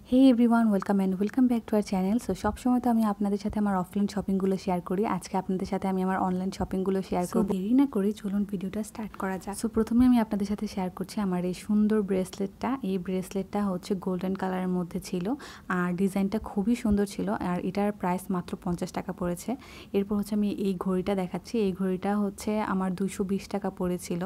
Hey everyone, welcome back to our channel. So সবসময় তো আমি আপনাদের সাথে আমার অফলাইন শপিংগুলো শেয়ার করি। আজকে আপনাদের সাথে আমি আমার অনলাইন শপিংগুলো শেয়ার করব। দেরি না করে চলুন ভিডিওটা স্টার্ট করা যাক। সো প্রথমে আমি আপনাদের সাথে শেয়ার করছি আমার এই সুন্দর ব্রেসলেটটা। এই ব্রেসলেটটা হচ্ছে গোল্ডেন কালারের মধ্যে ছিল আর ডিজাইনটা খুবই সুন্দর ছিল আর এটার প্রাইস মাত্র 50 টাকা পড়েছে। এরপর হচ্ছে আমি এই ঘড়িটা দেখাচ্ছি। এই ঘড়িটা হচ্ছে আমার 220 টাকা পড়েছিল।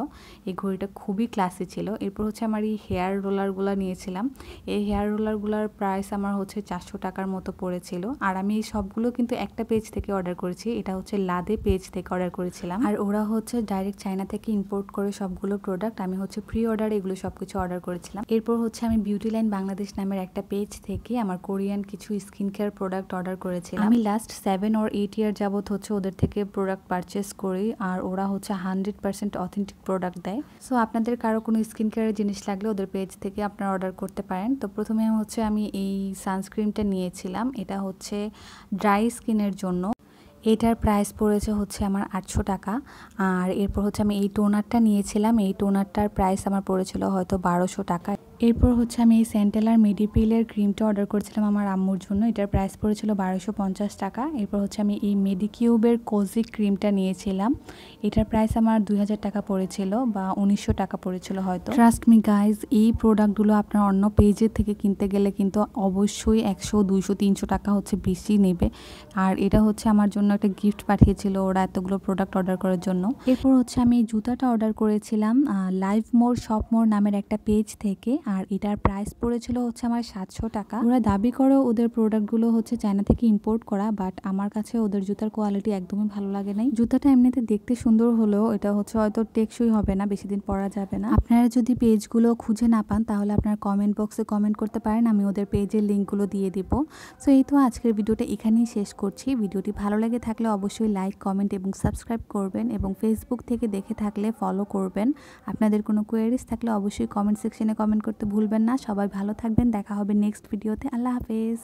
এই ঘড়িটা খুবই ক্লাসি ছিল। এরপর হচ্ছে আমার এই হেয়ার রোলারগুলো নিয়েছিলাম। এই হেয়ার রোলারগুলোর প্রাইস আমার হচ্ছে 400 টাকার মতো পড়েছিল। আর আমি এই সবগুলো কিন্তু একটা পেজ থেকে অর্ডার করেছি। এটা হচ্ছে লাদে পেজ থেকে অর্ডার করেছিলাম। আর ওরা হচ্ছে ডাইরেক্ট চায়না থেকে ইম্পোর্ট করে সবগুলো প্রোডাক্ট। আমি হচ্ছে প্রি অর্ডার এগুলো সবকিছু অর্ডার করেছিলাম। এরপর হচ্ছে আমি বিউটি লাইন বাংলাদেশ নামের একটা পেজ থেকে আমার কোরিয়ান কিছু স্কিন কেয়ার প্রোডাক্ট অর্ডার করেছিলাম। আমি লাস্ট 7 or 8 ইয়ার যাবত হচ্ছে ওদের থেকে প্রোডাক্ট পারচেস করি আর ওরা হচ্ছে 100% অথেন্টিক প্রোডাক্ট দেয়। সো আপনাদের কারো কোনো স্কিন কেয়ারের জিনিস লাগলে ওদের পেজ থেকে আপনারা অর্ডার করতে পারেন। তো প্রথমে হচ্ছে আমি এই সানস্ক্রিনটা নিয়েছিলাম। এটা হচ্ছে ড্রাই স্কিনের জন্য। এটার প্রাইস পড়েছে হচ্ছে আমার 800 টাকা। আর এরপর হচ্ছে আমি এই টোনারটা নিয়েছিলাম। এই টোনারটার প্রাইস আমার পড়েছিল হয়তো 1200 টাকা। এরপর হচ্ছে আমি এই সেন্টেলার মেডিপিলের ক্রিমটা অর্ডার করেছিলাম আমার আম্মুর জন্য। এটার প্রাইস পড়েছিল 1250 টাকা। এরপর হচ্ছে আমি এই মেডিকিউবের কোজি ক্রিমটা নিয়েছিলাম। এটার প্রাইস আমার 2000 টাকা পড়েছিল বা 1900 টাকা পড়েছিল হয়তো। ট্রাস্ট মি গাইজ, এই প্রোডাক্টগুলো আপনার অন্য পেজের থেকে কিনতে গেলে কিন্তু অবশ্যই 100, 200, 300 টাকা হচ্ছে বেশি নেবে। আর এটা হচ্ছে আমার জন্য একটা গিফট পাঠিয়েছিল ওরা এতগুলো প্রোডাক্ট অর্ডার করার জন্য। এরপর হচ্ছে আমি এই জুতাটা অর্ডার করেছিলাম লাইভ মোর শপ মোর নামের একটা পেজ থেকে। আর এটার প্রাইস পড়েছিল হচ্ছে আমার 700 টাকা। ওরা দাবি করে ওদের প্রোডাক্টগুলো হচ্ছে চায়না থেকে ইম্পোর্ট করা, বাট আমার কাছে ওদের জুতার কোয়ালিটি একদমই ভালো লাগে নাই। জুতাটা এমনিতে দেখতে সুন্দর হলেও এটা হচ্ছে হয়তো টেকসই হবে না, বেশি দিন পরা যাবে না। আপনারা যদি পেজগুলো খুঁজে না পান তাহলে আপনারা কমেন্ট বক্সে কমেন্ট করতে পারেন, আমি ওদের পেজের লিঙ্কগুলো দিয়ে দিব। সো এই তো আজকের ভিডিওটা এখানেই শেষ করছি। ভিডিওটি ভালো লেগে থাকলে অবশ্যই লাইক, কমেন্ট এবং সাবস্ক্রাইব করবেন এবং ফেসবুক থেকে দেখে থাকলে ফলো করবেন। আপনাদের কোনো কোয়েরিজ থাকলে অবশ্যই কমেন্ট সেকশনে কমেন্ট করতে ভুলবেন না। সবাই ভালো থাকবেন, দেখা হবে নেক্সট ভিডিওতে। আল্লাহ হাফেজ।